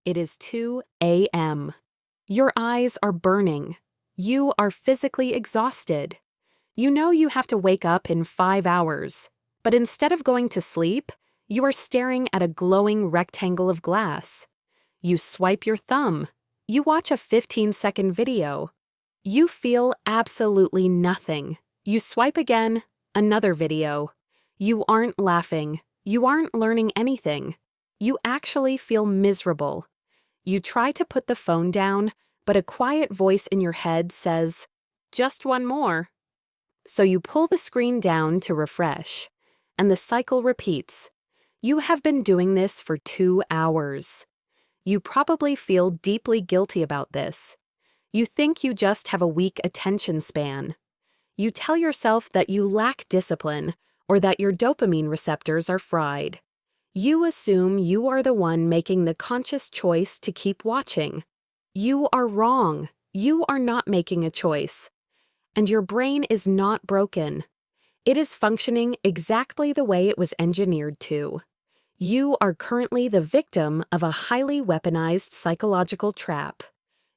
It is 2 a.m. Your eyes are burning. You are physically exhausted. You know you have to wake up in 5 hours, but instead of going to sleep, you are staring at a glowing rectangle of glass. You swipe your thumb. You watch a 15-second video. You feel absolutely nothing. You swipe again, another video. You aren't laughing. You aren't learning anything. You actually feel miserable. You try to put the phone down, but a quiet voice in your head says, "Just one more." So you pull the screen down to refresh, and the cycle repeats. You have been doing this for 2 hours. You probably feel deeply guilty about this. You think you just have a weak attention span. You tell yourself that you lack discipline or that your dopamine receptors are fried. You assume you are the one making the conscious choice to keep watching. You are wrong. You are not making a choice. And your brain is not broken. It is functioning exactly the way it was engineered to. You are currently the victim of a highly weaponized psychological trap.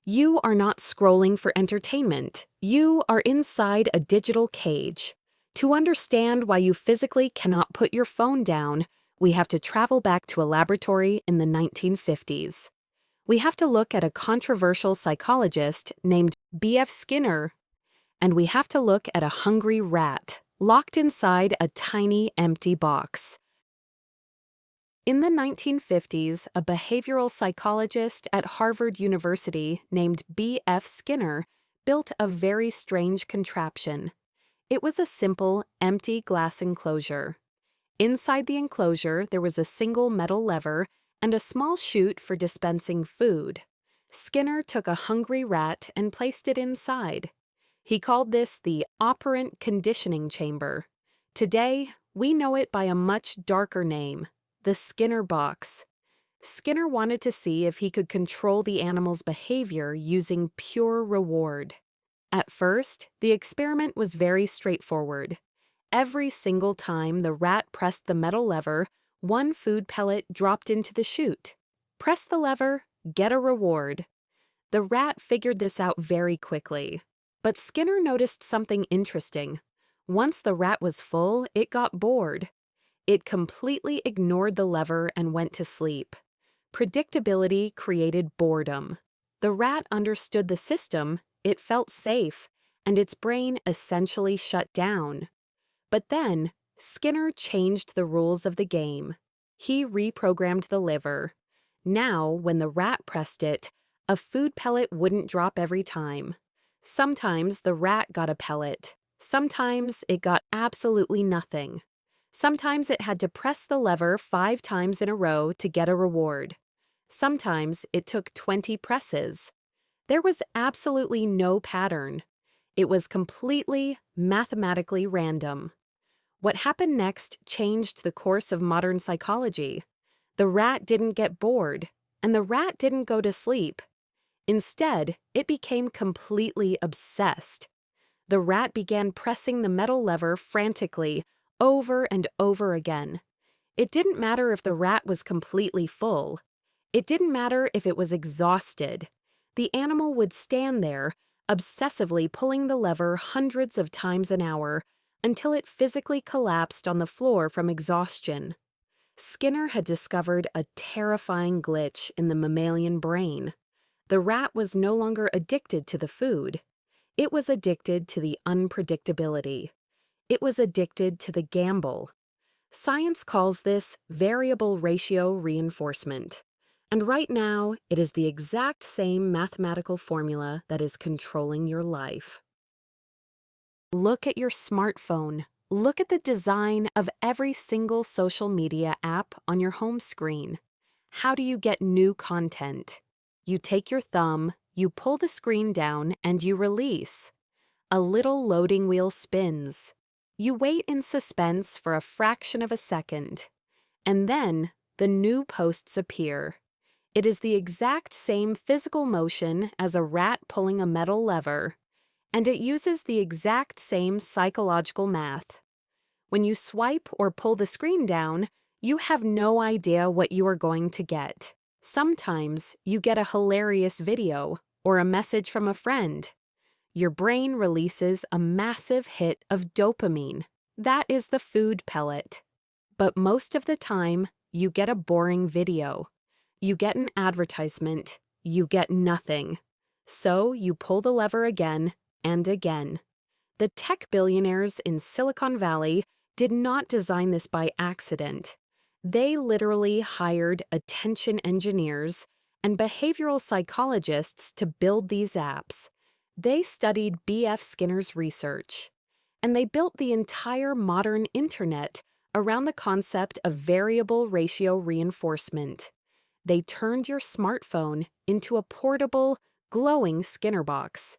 You are not scrolling for entertainment. You are inside a digital cage. To understand why you physically cannot put your phone down, we have to travel back to a laboratory in the 1950s. We have to look at a controversial psychologist named B.F. Skinner, and we have to look at a hungry rat locked inside a tiny empty box. In the 1950s, a behavioral psychologist at Harvard University named B.F. Skinner built a very strange contraption. It was a simple, empty glass enclosure. Inside the enclosure, there was a single metal lever and a small chute for dispensing food. Skinner took a hungry rat and placed it inside. He called this the operant conditioning chamber. Today, we know it by a much darker name, the Skinner box. Skinner wanted to see if he could control the animal's behavior using pure reward. At first, the experiment was very straightforward. Every single time the rat pressed the metal lever, one food pellet dropped into the chute. Press the lever, get a reward. The rat figured this out very quickly. But Skinner noticed something interesting. Once the rat was full, it got bored. It completely ignored the lever and went to sleep. Predictability created boredom. The rat understood the system, it felt safe, and its brain essentially shut down. But then, Skinner changed the rules of the game. He reprogrammed the lever. Now, when the rat pressed it, a food pellet wouldn't drop every time. Sometimes the rat got a pellet. Sometimes it got absolutely nothing. Sometimes it had to press the lever 5 times in a row to get a reward. Sometimes it took 20 presses. There was absolutely no pattern. It was completely, mathematically random. What happened next changed the course of modern psychology. The rat didn't get bored, and the rat didn't go to sleep. Instead, it became completely obsessed. The rat began pressing the metal lever frantically, over and over again. It didn't matter if the rat was completely full. It didn't matter if it was exhausted. The animal would stand there, obsessively pulling the lever hundreds of times an hour, until it physically collapsed on the floor from exhaustion. Skinner had discovered a terrifying glitch in the mammalian brain. The rat was no longer addicted to the food. It was addicted to the unpredictability. It was addicted to the gamble. Science calls this variable ratio reinforcement. And right now, it is the exact same mathematical formula that is controlling your life. Look at your smartphone. Look at the design of every single social media app on your home screen. How do you get new content? You take your thumb, you pull the screen down, and you release. A little loading wheel spins. You wait in suspense for a fraction of a second. And then, the new posts appear. It is the exact same physical motion as a rat pulling a metal lever, and it uses the exact same psychological math. When you swipe or pull the screen down, you have no idea what you are going to get. Sometimes you get a hilarious video or a message from a friend. Your brain releases a massive hit of dopamine. That is the food pellet. But most of the time, you get a boring video. You get an advertisement. You get nothing. So you pull the lever again and again. The tech billionaires in Silicon Valley did not design this by accident. They literally hired attention engineers and behavioral psychologists to build these apps. They studied B.F. Skinner's research. And they built the entire modern internet around the concept of variable ratio reinforcement. They turned your smartphone into a portable, glowing Skinner box.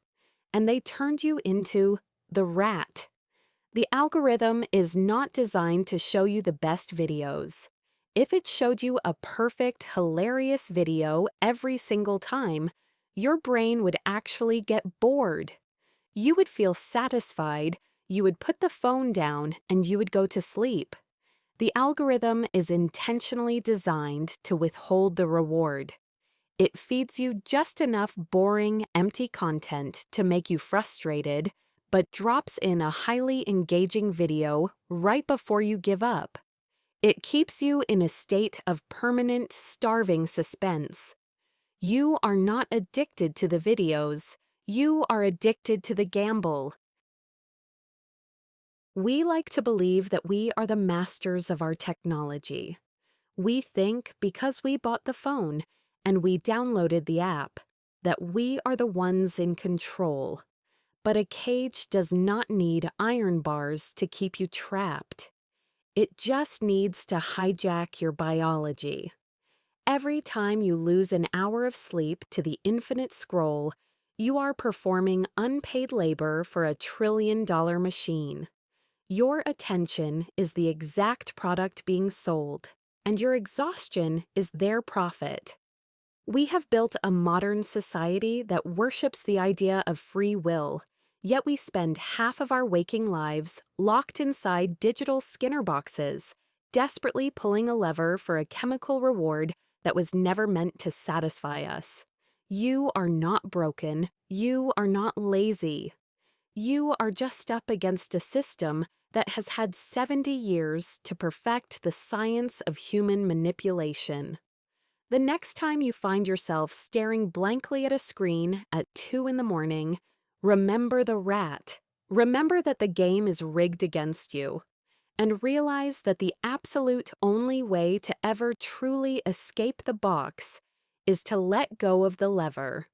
And they turned you into the rat. The algorithm is not designed to show you the best videos. If it showed you a perfect, hilarious video every single time, your brain would actually get bored. You would feel satisfied, you would put the phone down, and you would go to sleep. The algorithm is intentionally designed to withhold the reward. It feeds you just enough boring, empty content to make you frustrated, but drops in a highly engaging video right before you give up. It keeps you in a state of permanent, starving suspense. You are not addicted to the videos. You are addicted to the gamble. We like to believe that we are the masters of our technology. We think because we bought the phone and we downloaded the app that we are the ones in control. But a cage does not need iron bars to keep you trapped. It just needs to hijack your biology. Every time you lose an hour of sleep to the infinite scroll, you are performing unpaid labor for a trillion-dollar machine. Your attention is the exact product being sold, and your exhaustion is their profit. We have built a modern society that worships the idea of free will, yet we spend half of our waking lives locked inside digital Skinner boxes, desperately pulling a lever for a chemical reward that was never meant to satisfy us. You are not broken. You are not lazy. You are just up against a system that has had 70 years to perfect the science of human manipulation. The next time you find yourself staring blankly at a screen at 2 a.m, remember the rat. Remember that the game is rigged against you. And realize that the absolute only way to ever truly escape the box is to let go of the lever.